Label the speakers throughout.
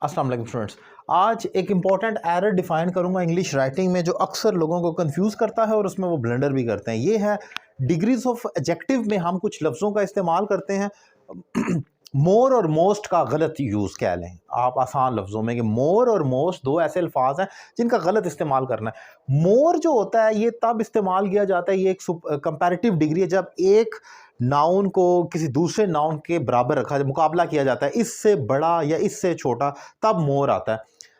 Speaker 1: अस्सलाम वालेकुम स्टूडेंट्स। आज एक इम्पॉर्टेंट एरर डिफाइन करूंगा इंग्लिश राइटिंग में जो अक्सर लोगों को कंफ्यूज करता है और उसमें वो ब्लंडर भी करते हैं। ये है डिग्रीज ऑफ एडजेक्टिव में हम कुछ लफ्ज़ों का इस्तेमाल करते हैं मोर और मोस्ट का गलत यूज़ कह लें आप आसान लफ्ज़ों में कि मोर और मोस्ट दो ऐसे अल्फाज हैं जिनका गलत इस्तेमाल करना है। मोर जो होता है ये तब इस्तेमाल किया जाता है, ये एक कंपैरेटिव डिग्री है जब एक नाउन को किसी दूसरे नाउन के बराबर रखा जाए, मुकाबला किया जाता है, इससे बड़ा या इससे छोटा, तब मोर आता है।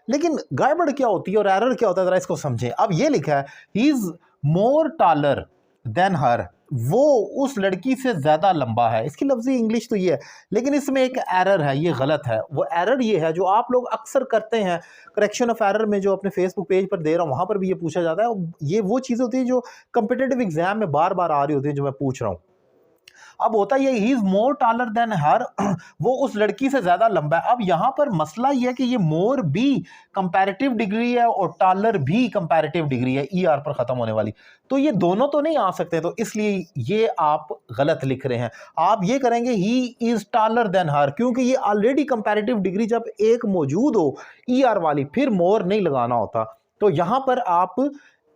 Speaker 1: लेकिन गड़बड़ क्या होती है और एरर क्या होता है ज़रा इसको समझें। अब ये लिखा है he is more taller than her, वो उस लड़की से ज़्यादा लंबा है। इसकी लफ्ज़ी इंग्लिश तो ये है, लेकिन इसमें एक एरर है, ये गलत है। वो एरर ये है जो आप लोग अक्सर करते हैं करेक्शन ऑफ एरर में, जो अपने फेसबुक पेज पर दे रहा हूँ वहाँ पर भी ये पूछा जाता है। ये वो चीज़ होती है जो कम्पिटिटिव एग्जाम में बार बार आ रही होती है, जो मैं पूछ रहा हूँ। अब होता ये he is more taller than her, वो उस लड़की से ज्यादा लंबा है। अब यहां पर मसला ये है कि ये मोर भी कंपैरेटिव डिग्री है और टालर भी कंपैरेटिव डिग्री है, ई आर पर खत्म होने वाली, तो ये दोनों तो नहीं आ सकते, तो इसलिए ये आप गलत लिख रहे हैं। आप ये करेंगे ही इज टालर देन हर, क्योंकि ये ऑलरेडी कंपैरेटिव डिग्री जब एक मौजूद हो ई आर वाली, फिर मोर नहीं लगाना होता। तो यहां पर आप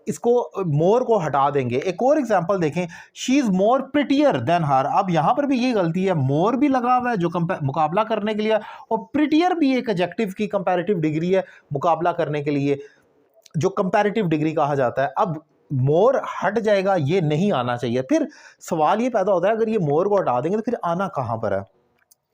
Speaker 1: इसको मोर को हटा देंगे। एक और एग्जांपल देखें, she is more prettier than her. अब यहां पर भी ये गलती है, मोर भी लगा हुआ है जो मुकाबला करने के लिए, और प्रिटियर भी एक एडजेक्टिव की कंपैरेटिव डिग्री है मुकाबला करने के लिए, जो कंपैरेटिव डिग्री कहा जाता है। अब मोर हट जाएगा, ये नहीं आना चाहिए। फिर सवाल ये पैदा होता है अगर ये मोर को हटा देंगे तो फिर आना कहां पर है।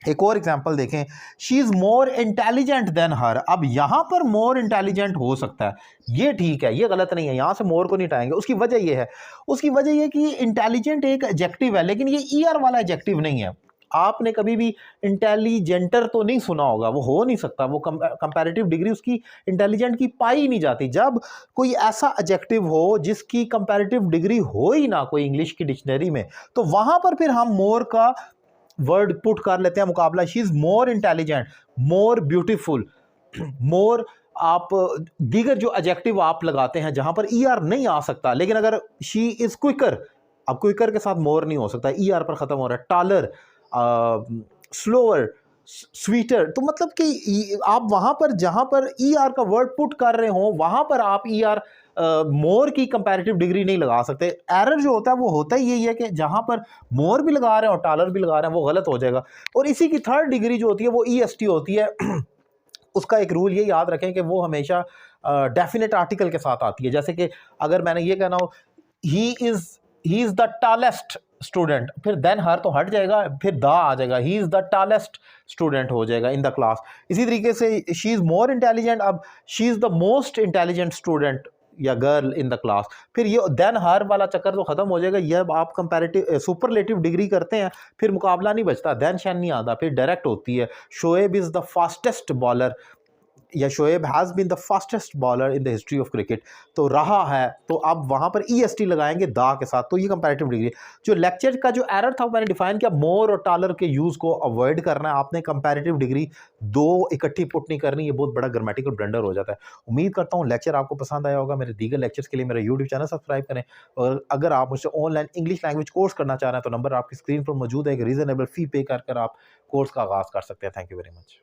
Speaker 1: एक और एग्जांपल देखें, she is more intelligent than her. अब यहां पर मोर इंटेलिजेंट हो सकता है, ये ठीक है, ये गलत नहीं है, यहां से मोर को नहीं हटाएंगे। उसकी वजह ये है, उसकी वजह ये कि इंटेलिजेंट एक एडजेक्टिव है, लेकिन ये ईआर वाला एडजेक्टिव नहीं है। आपने कभी भी इंटेलिजेंटर तो नहीं सुना होगा, वो हो नहीं सकता, वो कंपैरेटिव डिग्री उसकी इंटेलिजेंट की पाई नहीं जाती। जब कोई ऐसा एडजेक्टिव हो जिसकी कंपैरेटिव डिग्री हो ही ना कोई इंग्लिश की डिक्शनरी में, तो वहां पर फिर हम मोर का वर्ड पुट कर लेते हैं मुकाबला। She is more intelligent, more beautiful, more, आप दीगर जो एडजेक्टिव आप लगाते हैं जहां पर ई आर नहीं आ सकता। लेकिन अगर शी इज क्विकर, अब क्विकर के साथ मोर नहीं हो सकता, ई आर पर खत्म हो रहा है। टालर, स्लोअर, स्वीटर, तो मतलब कि आप वहां पर जहां पर ई आर का वर्ड पुट कर रहे हो वहां पर आप ई आर मोर की कंपैरेटिव डिग्री नहीं लगा सकते। एरर जो होता है वो होता ही यही है कि जहां पर मोर भी लगा रहे हैं और टालर भी लगा रहे हैं वो गलत हो जाएगा। और इसी की थर्ड डिग्री जो होती है वो ई एस टी होती है। उसका एक रूल ये याद रखें कि वो हमेशा डेफिनेट आर्टिकल के साथ आती है। जैसे कि अगर मैंने ये कहना हो he is the tallest student, फिर देन हर तो हट जाएगा, फिर द आ जाएगा, he is the tallest student हो जाएगा इन द क्लास। इसी तरीके से शी इज मोर इंटेलिजेंट, अब she is the most intelligent student या गर्ल इन द क्लास, फिर ये देन हर वाला चक्कर तो खत्म हो जाएगा। ये आप कंपैरेटिव सुपरलेटिव डिग्री करते हैं, फिर मुकाबला नहीं बचता, देन शैन नहीं आता, फिर डायरेक्ट होती है। Shoaib is the fastest bowler, या Shoaib has been the fastest bowler in the history of cricket, तो रहा है, तो अब वहाँ पर ई एस टी लगाएंगे दा के साथ, तो ये कंपैरेटिव डिग्री। जो लेक्चर का जो एरर था मैंने डिफाइन किया, मोर और टालर के यूज़ को अवॉइड करना है आपने, कंपैरेटिव डिग्री दो इकट्ठी पुट नहीं करनी, ये बहुत बड़ा ग्रामेटिकल ब्लंडर हो जाता है। उम्मीद करता हूँ लेक्चर आपको पसंद आया होगा। मेरे दीगर लेक्चर्स के लिए मेरा यूट्यूब चैनल सब्सक्राइब करें, और अगर आप मुझसे ऑनलाइन इंग्लिश लैंग्वेज कोर्स करना चाह रहे हैं तो नंबर आपकी स्क्रीन पर मौजूद है, एक रीजनेबल फ़ी पे कर आप कोर्स का आगाज़ कर सकते हैं। Thank you very much.